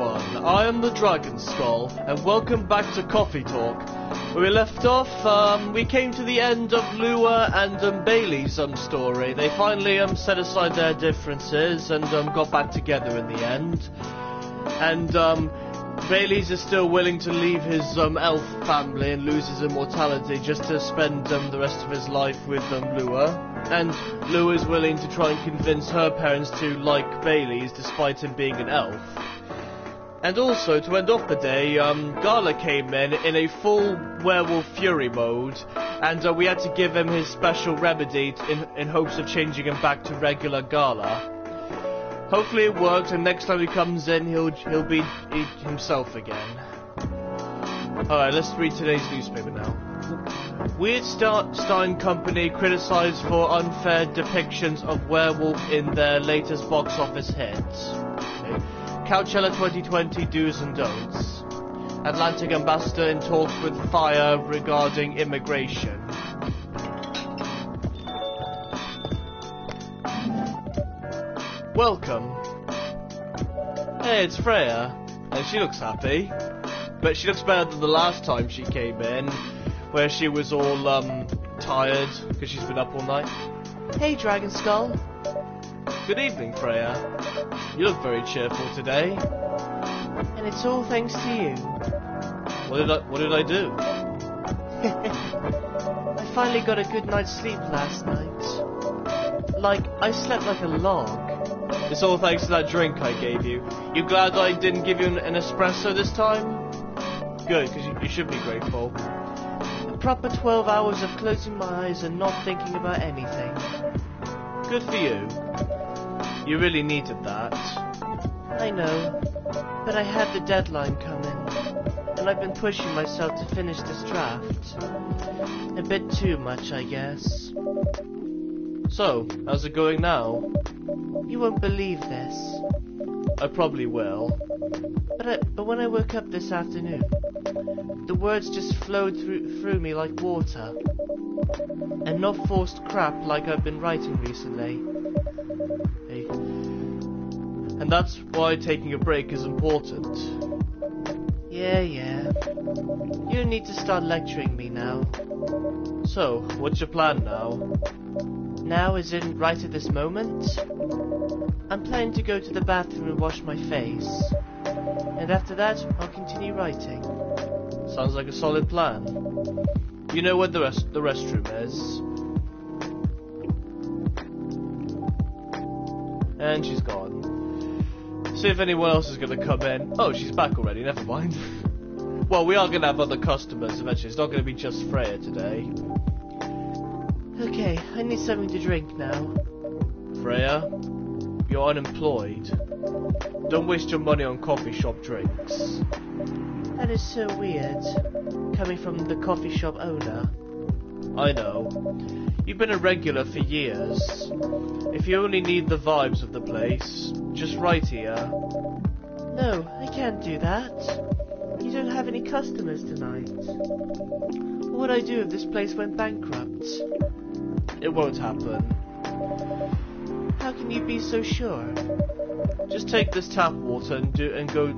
everyone, I am the Dragon Skull, and welcome back to Coffee Talk. Where we left off, we came to the end of Lua and Bailey's story. They finally set aside their differences and got back together in the end. And Bailey's is still willing to leave his elf family and lose his immortality just to spend the rest of his life with Lua. And Lua is willing to try and convince her parents to like Bailey's despite him being an elf. And also, to end off the day, Gala came in a full werewolf fury mode, and we had to give him his special remedy in hopes of changing him back to regular Gala. Hopefully it worked, and next time he comes in, he'll be himself again. Alright, let's read today's newspaper now. Weird Stein Company criticised for unfair depictions of werewolf in their latest box office hits. Okay. Coachella 2020 do's and don'ts. Atlantic ambassador in talks with Fire regarding immigration. Welcome. Hey, it's Freya. And she looks happy. But she looks better than the last time she came in, where she was all, tired, because she's been up all night. Hey, Dragon Skull. Good evening, Freya. You look very cheerful today. And it's all thanks to you. What did I do? I finally got a good night's sleep last night. Like, I slept like a log. It's all thanks to that drink I gave you. You glad I didn't give you an espresso this time? Good, because you should be grateful. A proper 12 hours of closing my eyes and not thinking about anything. Good for you. You really needed that. I know, but I had the deadline coming, and I've been pushing myself to finish this draft. A bit too much, I guess. So, how's it going now? You won't believe this. I probably will. But when I woke up this afternoon, the words just flowed through me like water. And not forced crap like I've been writing recently. Hey. And that's why taking a break is important. Yeah. You don't need to start lecturing me now. So, what's your plan now? Now as in right at this moment? I'm planning to go to the bathroom and wash my face. And after that, I'll continue writing. Sounds like a solid plan. You know where the restroom is. And she's gone. See if anyone else is going to come in. Oh, she's back already, never mind. Well, we are going to have other customers eventually. It's not going to be just Freya today. Okay, I need something to drink now. Freya, you're unemployed. Don't waste your money on coffee shop drinks. That is so weird, coming from the coffee shop owner. I know. You've been a regular for years. If you only need the vibes of the place, just write here. No, I can't do that. You don't have any customers tonight. What would I do if this place went bankrupt? It won't happen. How can you be so sure? Just take this tap water and go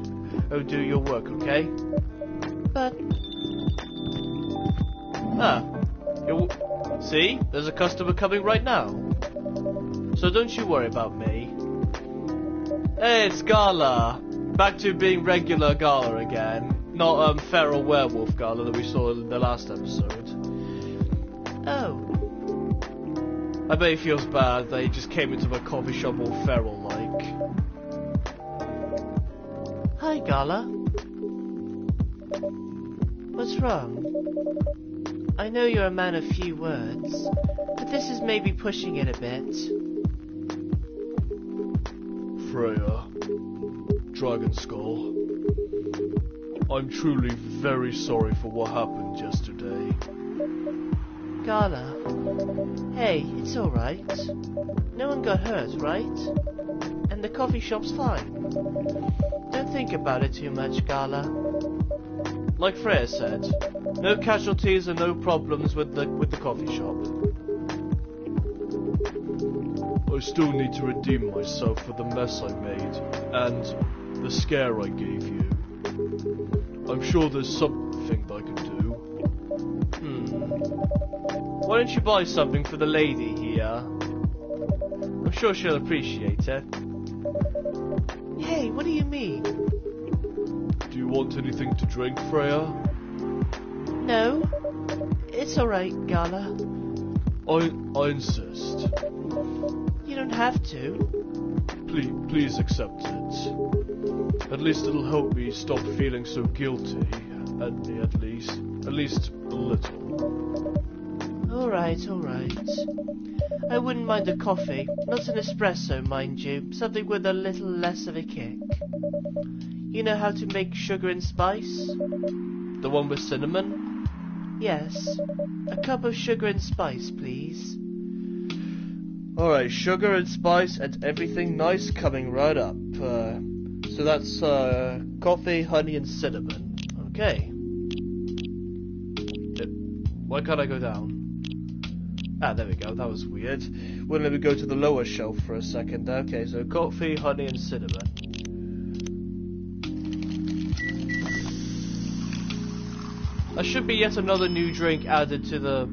do your work, okay? But... See? There's a customer coming right now. So don't you worry about me. Hey, it's Gala. Back to being regular Gala again. Not, feral werewolf Gala that we saw in the last episode. Oh. I bet he feels bad that he just came into my coffee shop all feral-like. Hi, Gala. What's wrong? I know you're a man of few words, but this is maybe pushing it a bit. Freya, Dragon Skull, I'm truly very sorry for what happened yesterday. Gala. Hey, it's alright. No one got hurt, right? And the coffee shop's fine. Don't think about it too much, Gala. Like Freya said, no casualties and no problems with the coffee shop. I still need to redeem myself for the mess I made, and for the scare I gave you. I'm sure there's something I can do. Why don't you buy something for the lady here? I'm sure she'll appreciate it. Hey, what do you mean? Do you want anything to drink, Freya? No, it's alright, Gala. I insist. You don't have to. Please accept it. At least it'll help me stop feeling so guilty. At least a little. Alright. I wouldn't mind a coffee. Not an espresso, mind you. Something with a little less of a kick. You know how to make sugar and spice? The one with cinnamon? Yes. A cup of sugar and spice, please. Alright, sugar and spice and everything nice coming right up. So that's coffee, honey and cinnamon. Okay. Why can't I go down? Ah, there we go, that was weird. Wouldn't let me go to the lower shelf for a second. Okay, so coffee, honey and cinnamon. There should be yet another new drink added to the...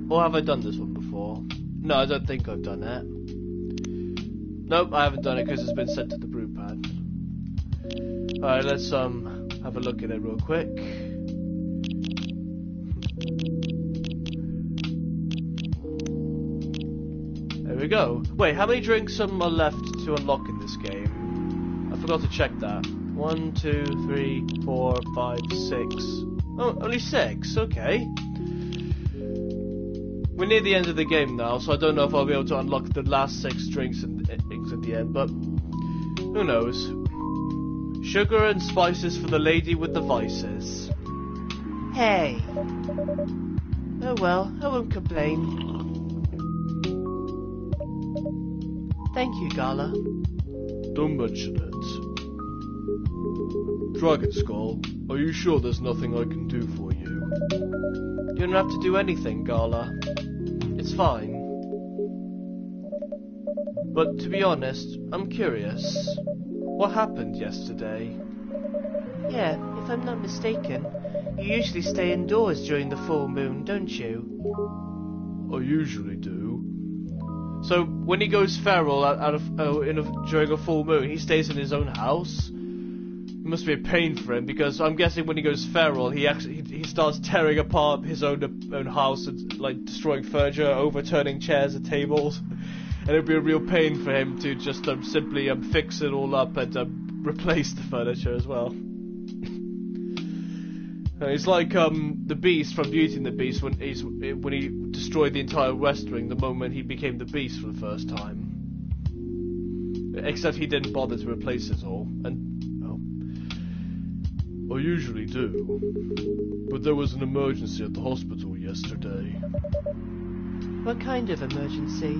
Or have I done this one before? No, I don't think I've done that. Nope, I haven't done it because it's been sent to the brew pad. Alright, let's have a look at it real quick. There we go. Wait, how many drinks are left to unlock in this game? I forgot to check that. 1, 2, 3, 4, 5, 6. Oh, only 6. Okay. We're near the end of the game now, so I don't know if I'll be able to unlock the last 6 drinks at the end, but who knows. Sugar and spices for the lady with the vices. Hey. Oh well, I won't complain. Thank you, Gala. Don't mention it. Dragon Skull, are you sure there's nothing I can do for you? You don't have to do anything, Gala. It's fine. But to be honest, I'm curious. What happened yesterday? Yeah, if I'm not mistaken, you usually stay indoors during the full moon, don't you? I usually do. So when he goes feral during a full moon, he stays in his own house? It must be a pain for him, because I'm guessing when he goes feral, he starts tearing apart his own house and like destroying furniture, overturning chairs and tables, and it'd be a real pain for him to just simply fix it all up and replace the furniture as well. It's like the Beast from Beauty and the Beast when he destroyed the entire West Wing the moment he became the Beast for the first time. Except he didn't bother to replace it all, and I usually do, but there was an emergency at the hospital yesterday. What kind of emergency?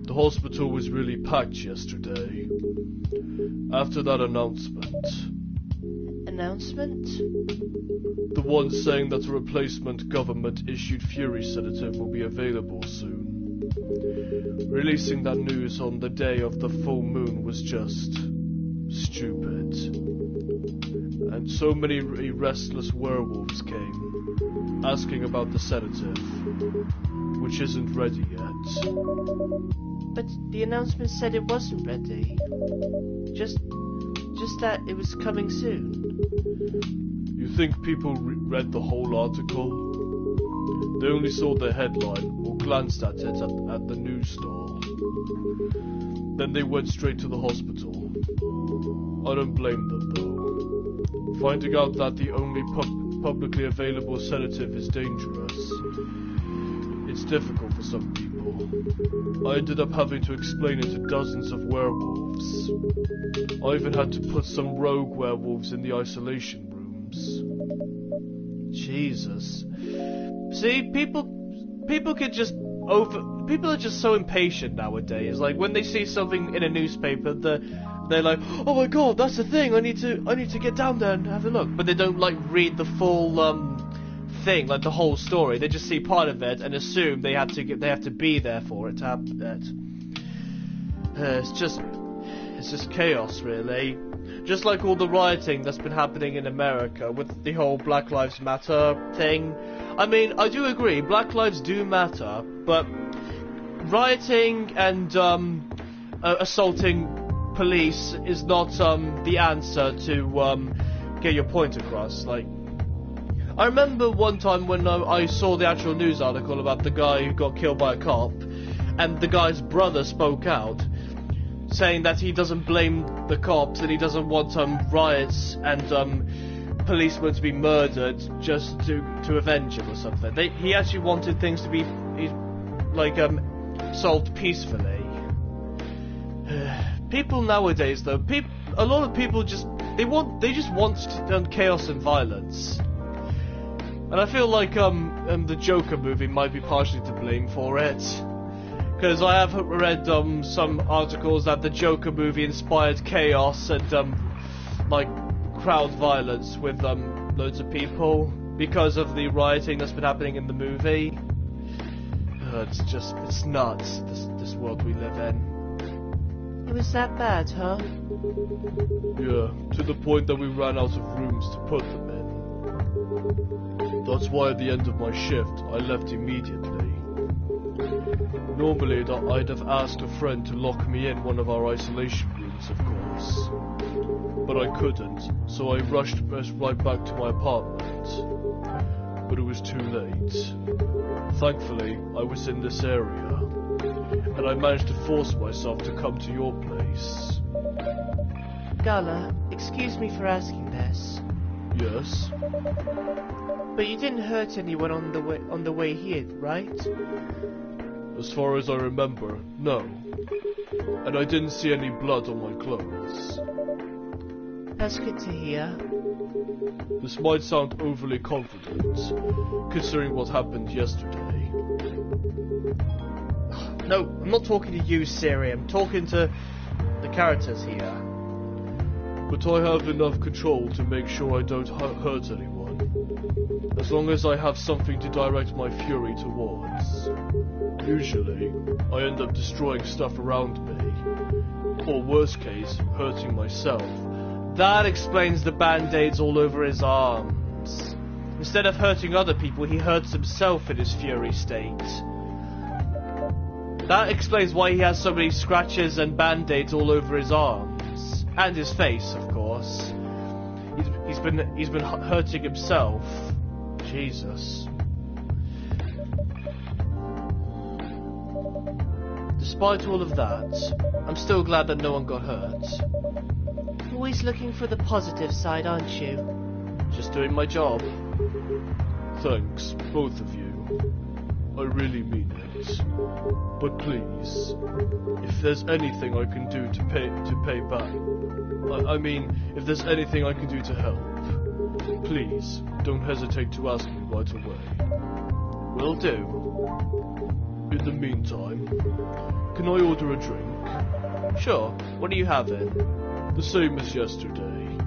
The hospital was really packed yesterday. After that announcement. Announcement? The one saying that a replacement government-issued Fury sedative will be available soon. Releasing that news on the day of the full moon was just... stupid. And so many restless werewolves came, asking about the sedative, which isn't ready yet. But the announcement said it wasn't ready. Just that it was coming soon. You think people read the whole article? They only saw the headline or glanced at it at the news stall. Then they went straight to the hospital. I don't blame them, though. Finding out that the only publicly available sedative is dangerous, it's difficult for some people. I ended up having to explain it to dozens of werewolves. I even had to put some rogue werewolves in the isolation rooms. Jesus. See, people could just people are just so impatient nowadays. Like when they see something in a newspaper, they're like, "Oh my god, that's the thing. I need to get down there and have a look." But they don't like read the full thing, like the whole story. They just see part of it and assume they have to be there for it to happen. It's just It's just chaos, really. Just like all the rioting that's been happening in America with the whole Black Lives Matter thing. I mean, I do agree, Black Lives do matter, but rioting and assaulting police is not the answer to get your point across. Like, I remember one time when I saw the actual news article about the guy who got killed by a cop, and the guy's brother spoke out, saying that he doesn't blame the cops and he doesn't want riots and policemen to be murdered just to avenge him or something. He actually wanted things to be solved peacefully. People nowadays, though, a lot of people just want chaos and violence, and I feel like the Joker movie might be partially to blame for it. Because I have read some articles that the Joker movie inspired chaos and crowd violence with loads of people because of the rioting that's been happening in the movie. It's nuts, this world we live in. It was that bad, huh? Yeah, to the point that we ran out of rooms to put them in. That's why at the end of my shift I left immediately. Normally, I'd have asked a friend to lock me in one of our isolation rooms, of course. But I couldn't, so I rushed right back to my apartment. But it was too late. Thankfully, I was in this area, and I managed to force myself to come to your place. Gala, excuse me for asking this. Yes? But you didn't hurt anyone on the way here, right? As far as I remember, no. And I didn't see any blood on my clothes. That's good to hear. This might sound overly confident, considering what happened yesterday. No, I'm not talking to you, Siri. I'm talking to the characters here. But I have enough control to make sure I don't hurt anyone. As long as I have something to direct my fury towards. Usually, I end up destroying stuff around me, or worst case, hurting myself. That explains the band-aids all over his arms. Instead of hurting other people, he hurts himself in his fury state. That explains why he has so many scratches and band-aids all over his arms. And his face, of course. He's been hurting himself. Jesus. Despite all of that, I'm still glad that no one got hurt. Always looking for the positive side, aren't you? Just doing my job. Thanks, both of you. I really mean it. But please, if there's anything I can do to pay back, I mean, if there's anything I can do to help, please don't hesitate to ask me right away. Will do. In the meantime, can I order a drink? Sure. What are you having? The same as yesterday.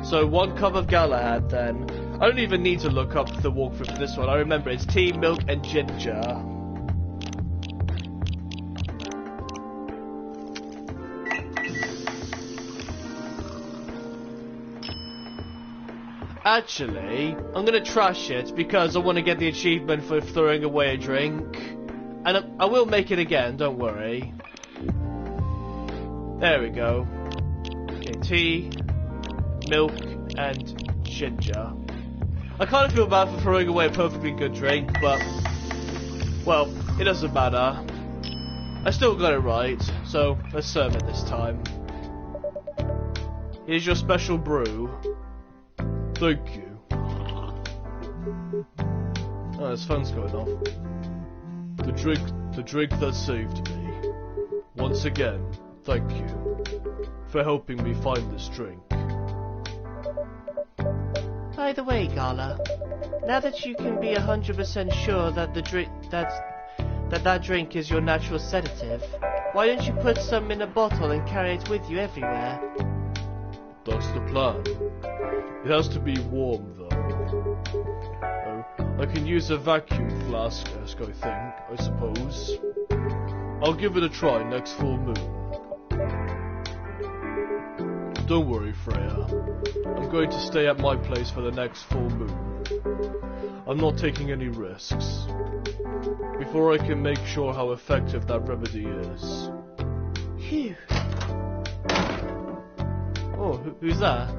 So 1 cup of Galahad then. I don't even need to look up the walkthrough for this one. I remember it's tea, milk and ginger. Actually, I'm gonna trash it because I want to get the achievement for throwing away a drink. And I will make it again, don't worry. There we go. Okay, tea, milk, and ginger. I kind of feel bad for throwing away a perfectly good drink, but, well, it doesn't matter. I still got it right, so let's serve it this time. Here's your special brew. Thank you. Oh, this phone's going off. The drink that saved me. Once again, thank you for helping me find this drink. By the way, Gala, now that you can be 100% sure that that drink is your natural sedative, why don't you put some in a bottle and carry it with you everywhere? That's the plan. It has to be warm, though. I can use a vacuum flask, I suppose. I'll give it a try next full moon. Don't worry, Freya. I'm going to stay at my place for the next full moon. I'm not taking any risks. Before I can make sure how effective that remedy is. Phew. Oh, who's that?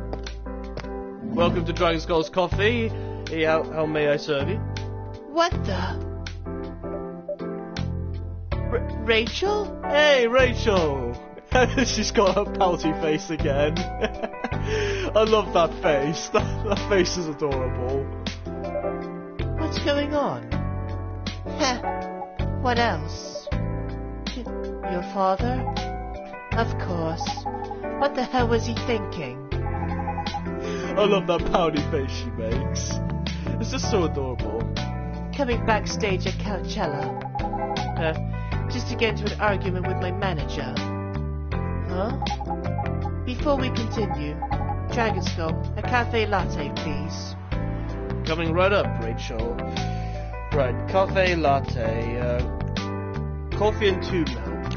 Welcome to Dragon Skull's Coffee. Hey, how may I serve you? What the? Rachel? Hey, Rachel! She's got her pouty face again. I love that face. That face is adorable. What's going on? Heh. What else? Your father? Of course. What the hell was he thinking? I love that pouty face she makes. It's just so adorable. Coming backstage at Coachella. Just to get into an argument with my manager. Huh? Before we continue, Dragon Skull, a cafe latte, please. Coming right up, Rachel. Right, cafe latte, coffee and 2 milk.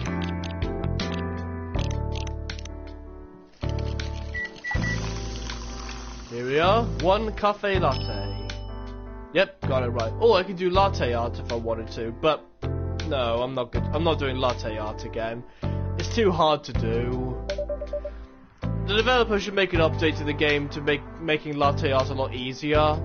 Here we are, 1 cafe latte. Yep, got it right. Oh, I could do latte art if I wanted to, but no, I'm not good. I'm not doing latte art again. It's too hard to do. The developer should make an update to the game to make making latte art a lot easier.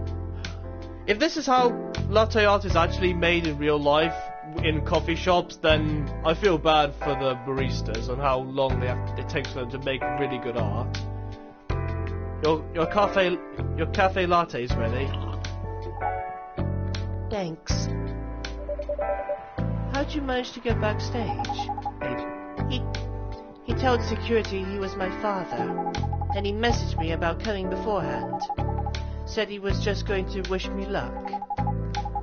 If this is how latte art is actually made in real life in coffee shops, then I feel bad for the baristas and how long it takes for them to make really good art. Your cafe latte is ready. Thanks. How'd you manage to get backstage? He told security he was my father, and he messaged me about coming beforehand. Said he was just going to wish me luck.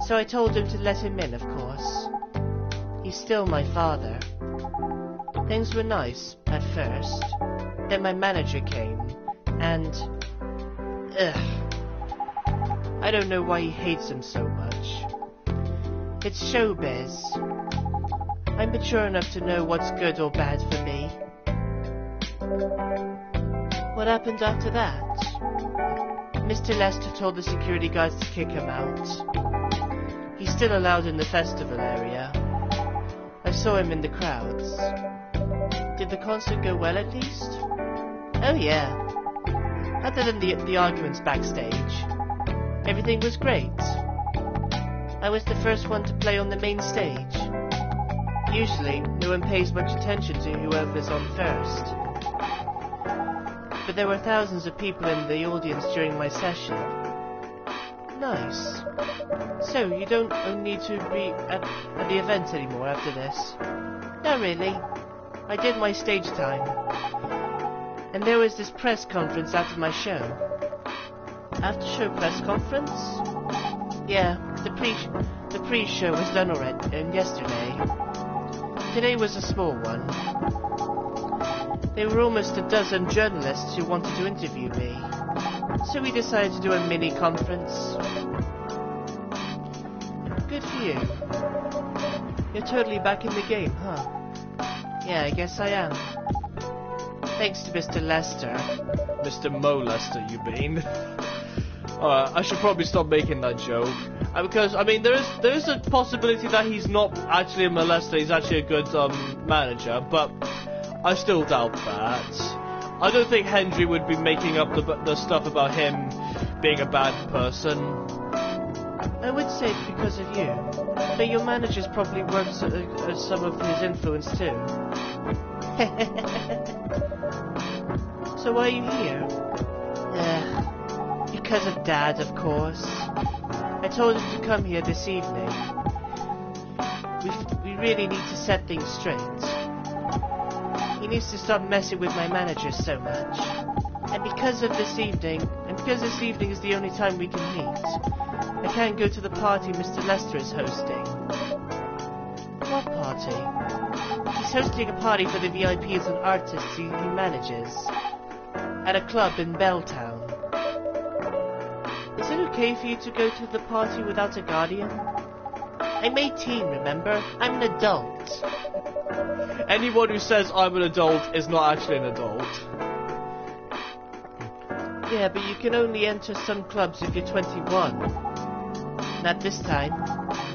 So I told him to let him in, of course. He's still my father. Things were nice, at first. Then my manager came, and... I don't know why he hates him so much. It's showbiz. I'm mature enough to know what's good or bad for me. What happened after that? Mr. Lester told the security guards to kick him out. He's still allowed in the festival area. I saw him in the crowds. Did the concert go well at least? Oh yeah. Other than the arguments backstage, everything was great. I was the first one to play on the main stage. Usually, no one pays much attention to whoever's on first. But there were thousands of people in the audience during my session. Nice. So, you don't need to be at the event anymore after this? Not really. I did my stage time. And there was this press conference after my show. After-show press conference? Yeah, the pre-show was done already, yesterday. Today was a small one. There were almost a dozen journalists who wanted to interview me. So we decided to do a mini conference. Good for you. You're totally back in the game, huh? Yeah, I guess I am. Thanks to Mr. Lester. Mr. Mo Lester, you mean? I should probably stop making that joke. Because, I mean, there is a possibility that he's not actually a molester, he's actually a good manager, but I still doubt that. I don't think Hendry would be making up the stuff about him being a bad person. I would say it's because of you, but your manager's probably worked some of his influence too. So why are you here? Because of Dad, of course. I told him to come here this evening. We really need to set things straight. He needs to stop messing with my manager so much. And because this evening is the only time we can meet, I can't go to the party Mr. Lester is hosting. What party? He's hosting a party for the VIPs and artists he manages. At a club in Belltown. Is it okay for you to go to the party without a guardian? I'm 18, remember? I'm an adult. Anyone who says I'm an adult is not actually an adult. Yeah, but you can only enter some clubs if you're 21. Not this time.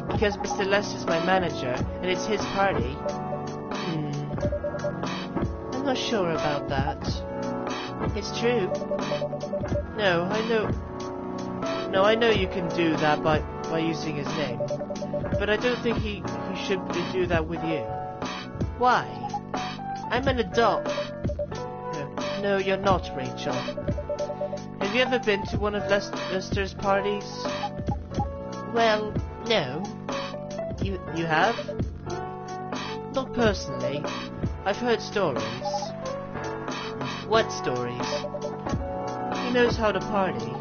Because Mr. Lester's my manager, and it's his party. I'm not sure about that. It's true. No, I know you can do that by using his name. But I don't think he should do that with you. Why? I'm an adult. No, you're not, Rachel. Have you ever been to one of Lester's parties? Well, no. You have? Not personally. I've heard stories. What stories? He knows how to party.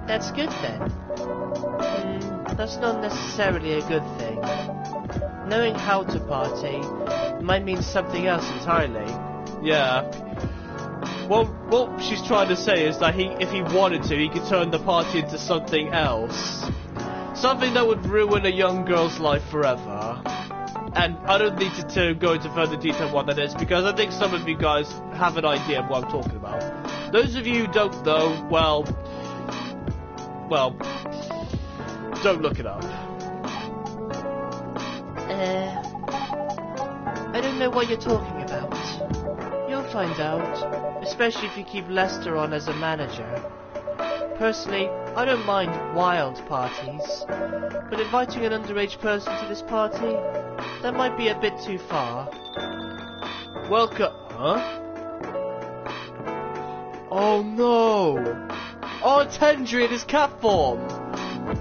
That's good then. That's not necessarily a good thing. Knowing how to party might mean something else entirely. Yeah. Well, what she's trying to say is that if he wanted to, he could turn the party into something else. Something that would ruin a young girl's life forever. And I don't need to go into further detail what that is, because I think some of you guys have an idea of what I'm talking about. Those of you who don't know, well, don't look it up. I don't know what you're talking about. You'll find out, especially if you keep Lester on as a manager. Personally, I don't mind wild parties, but inviting an underage person to this party, that might be a bit too far. Welcome, huh? Oh no! Oh, it's Hendry in his cat form!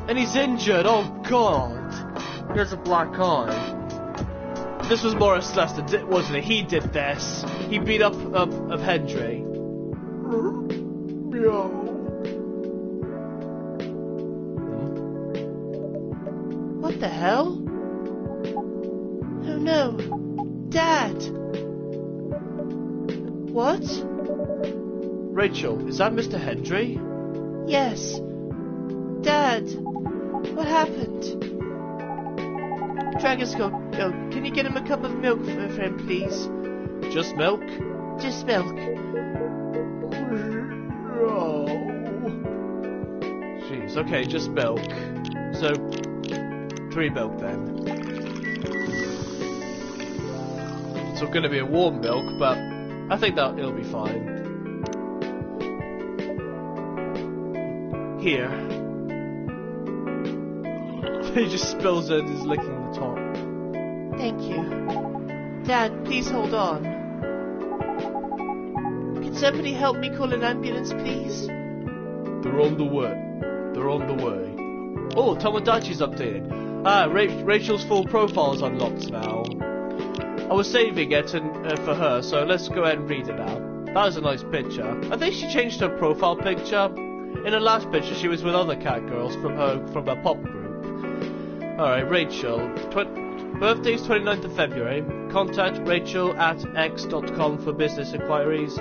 And he's injured, oh god! He has a black eye. This was Morris Lester, wasn't it? He did this. He beat up Hendry. What the hell? Oh no! Dad! What? Rachel, is that Mr. Hendry? Yes. Dad! What happened? Dragoscope, can you get him a cup of milk for him, please? Just milk? Just milk. Jeez, okay, just milk. So, 3 milk then. It's not gonna be a warm milk, but I think that it'll be fine. Here. He just spills it and is licking the top. Thank you. Dad, please hold on. Can somebody help me call an ambulance, please? They're on the way. They're on the way. Oh, Tomodachi's updated. Rachel's full profile is unlocked now. I was saving it for her, so let's go ahead and read it out. That was a nice picture. I think she changed her profile picture. In her last picture, she was with other cat girls from her pop group. Alright, Rachel. Birthday's 29th of February. Contact rachel@x.com for business inquiries.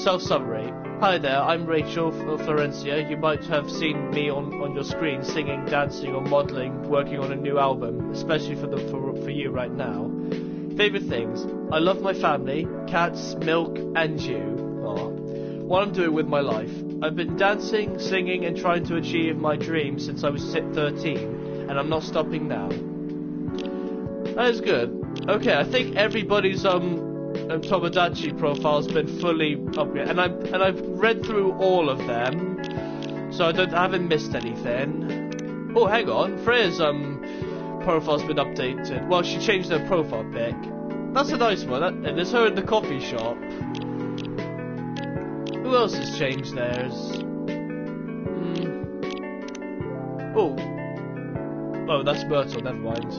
Self-summary. Hi there, I'm Rachel Florencia. You might have seen me on your screen singing, dancing, or modelling, working on a new album, especially for you right now. Favorite things. I love my family, cats, milk, and you. Aww. What I'm doing with my life. I've been dancing, singing, and trying to achieve my dreams since I was 13. And I'm not stopping now. That is good. Okay, I think everybody's Tomodachi profile's been fully upgraded, and I've read through all of them, so I haven't missed anything. Oh, hang on, Freya's profile's been updated. Well, she changed her profile pic. That's a nice one. And there's her in the coffee shop. Who else has changed theirs? Oh, that's Myrtle, never mind.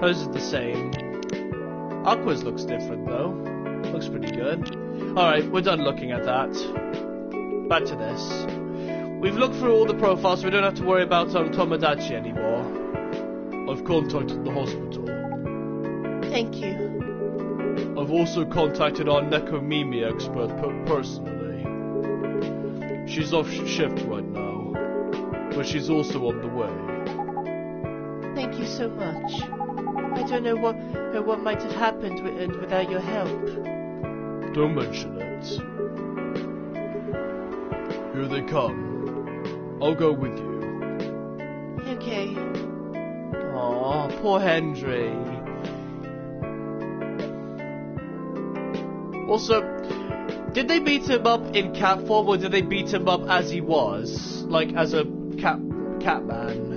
Hers is the same. Aqua's looks different though. Looks pretty good. Alright, we're done looking at that. Back to this. We've looked through all the profiles, so we don't have to worry about Tomodachi anymore. I've contacted the hospital. Thank you. I've also contacted our Nekomimi expert personally. She's off shift right now, but she's also on the way. Thank you so much. I don't know what might have happened without your help. Don't mention it. Here they come. I'll go with you. Okay. Aw, poor Hendry. Also, did they beat him up in cat form, or did they beat him up as he was? Like, as a cat man?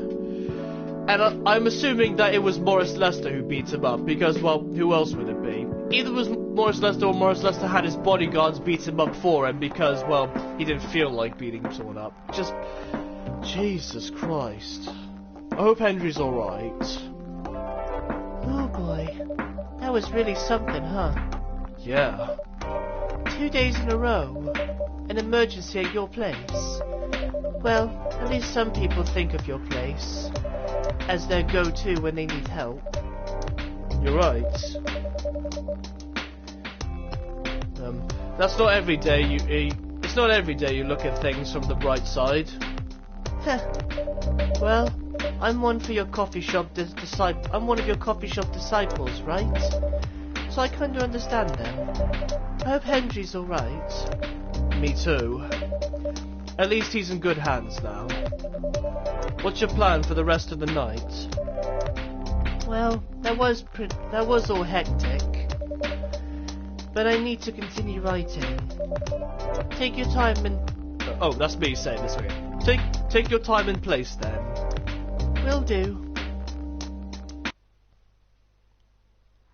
And I'm assuming that it was Morris Lester who beat him up, because, well, who else would it be? Either it was Morris Lester, or Morris Lester had his bodyguards beat him up for him, because, well, he didn't feel like beating someone up. Just, Jesus Christ. I hope Hendry's alright. Oh boy. That was really something, huh? Yeah. 2 days in a row. An emergency at your place. Well, at least some people think of your place as their go-to when they need help. You're right. That's not every day it's not every day you look at things from the bright side. Well, I'm one of your coffee shop disciples, right? So I kind of understand them. I hope Hendry's alright. Me too. At least he's in good hands now. What's your plan for the rest of the night? Well, that was all hectic. But I need to continue writing. Take your time and... Oh, that's me saying this again. Take your time and place then. Will do.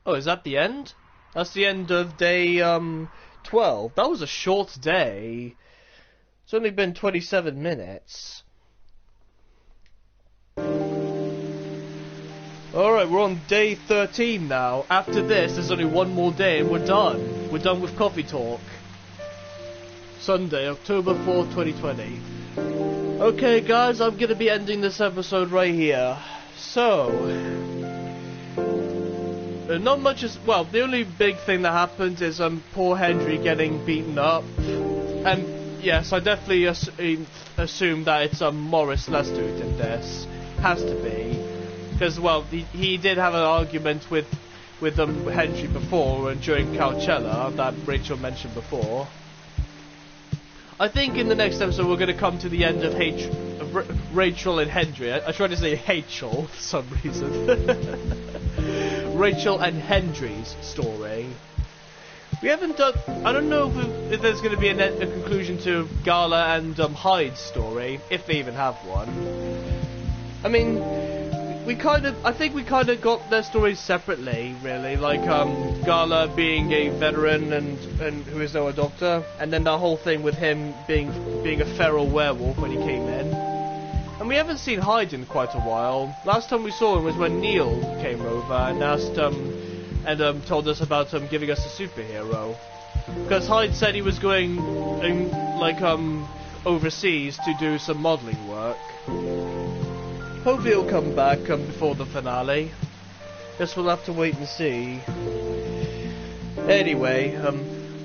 Oh, is that the end? That's the end of day, 12. That was a short day. It's only been 27 minutes. Alright, we're on day 13 now. After this, there's only one more day and we're done. We're done with Coffee Talk. Sunday, October 4th, 2020. Okay, guys, I'm gonna be ending this episode right here. So... not much is... Well, the only big thing that happened is poor Hendry getting beaten up. And, yes, I definitely assume that it's Morris Lester who did this. Has to be. Because, well, he did have an argument with Hendry before and during Coachella that Rachel mentioned before. I think in the next episode we're going to come to the end of Rachel and Hendry. I tried to say Hachel for some reason. Rachel and Hendry's story. We haven't done... I don't know if there's going to be a conclusion to Gala and Hyde's story, if they even have one. I mean... I think we kind of got their stories separately, really. Like, Gala being a veteran and who is now a doctor, and then the whole thing with him being a feral werewolf when he came in. And we haven't seen Hyde in quite a while. Last time we saw him was when Neil came over and asked, told us about giving us a superhero. Because Hyde said he was going, overseas to do some modelling work. Hopefully he'll come back before the finale. Guess we'll have to wait and see. Anyway,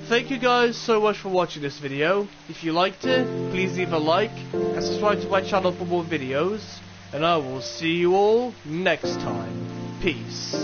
thank you guys so much for watching this video. If you liked it, please leave a like and subscribe to my channel for more videos. And I will see you all next time. Peace.